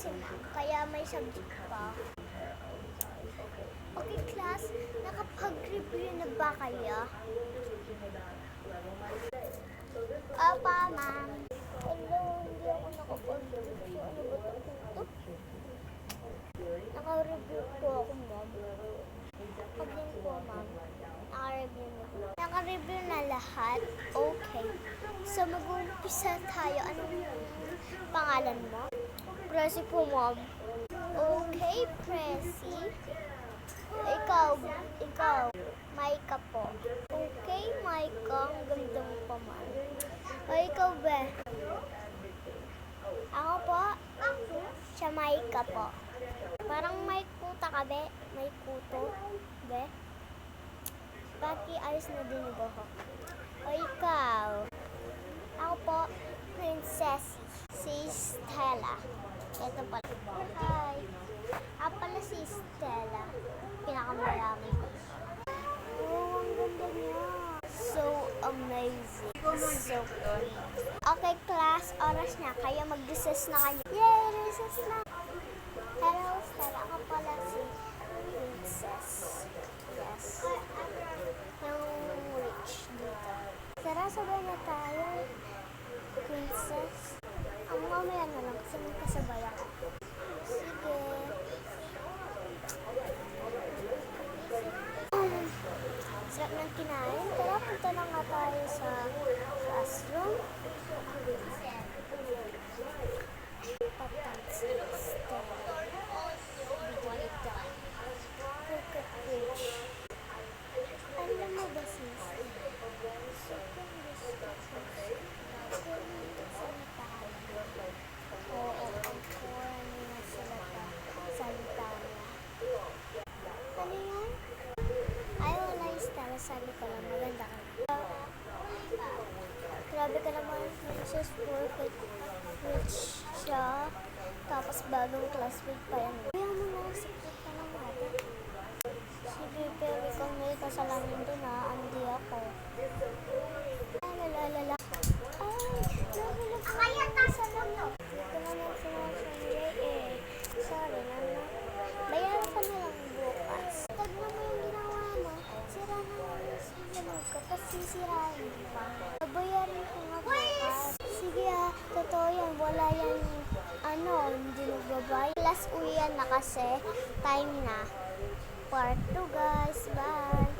si ma'am, kaya may subject pa. Okay, class, nakapag-review na ba kayo? Opo, ma'am. Hello, hindi ako nakapag-review. Ano ba ito? Naka-review po ako, ma'am. Pag-in po, ma'am. Naka-review na lahat? Okay. So, mag-uumpisa tayo. Anong pangalan mo? Presi po, ma'am. Okay, Presi. Ikaw, Maika po. Okay, Maika. Ang ganda mo pa, ma'am. O, ikaw, be? Ako po? Siya, Maika po. Parang may kuta ka, be? May kuto, be? Paki, ayos na din yung buhok. O, ikaw? Ako po, Princess. Si Stella. Ito pala. Hi. Ako pala si Stella. Pinakamarami ko. Oh, ang ganda niya. So amazing. So pretty. Okay, class. Oras na. Kaya mag-recess na kayo. Yay! Recess na! Hello, Stella. Ako pala si Princess. Yes. Yung rich dito. Tara, sabay na tayo. Princess. Ang mamaya na lang kasi may kasabay ako. Sige. Sarap ng kinain. Tara, punta na nga tayo sa classroom. Papansin. Stella. Bidalita. Crooked Bridge. Alam mo ba, sis? Sobrang gusto ko. Oo, ang corny na salita niya. Ano yan? Ay, wala yung Stella. Sabi ko lang, maganda ka na. Grabe ka naman, Princess. Perfect. Rich siya. Tapos bagong classmate pa yan. Kaya mo na, secret ka ng mata. Sige, pero ikaw may kasalanan din ha. Hindi ako. Ay, lalalala. Ay, grabe lang. Kaya tasa lang no. Ito naman sinasunday eh. Sorry naman. Bayaran ka na lang bukas. Tagnan mo yung ginawa mo. Sira na lang yung sinunod ko. Tapos sisirain pa. Bayaran ko nga bukas. Sige ah, totoo yan. Wala yan hindi nagbabay. Last uwian na kasi. Time na. Part 2 guys. Bye.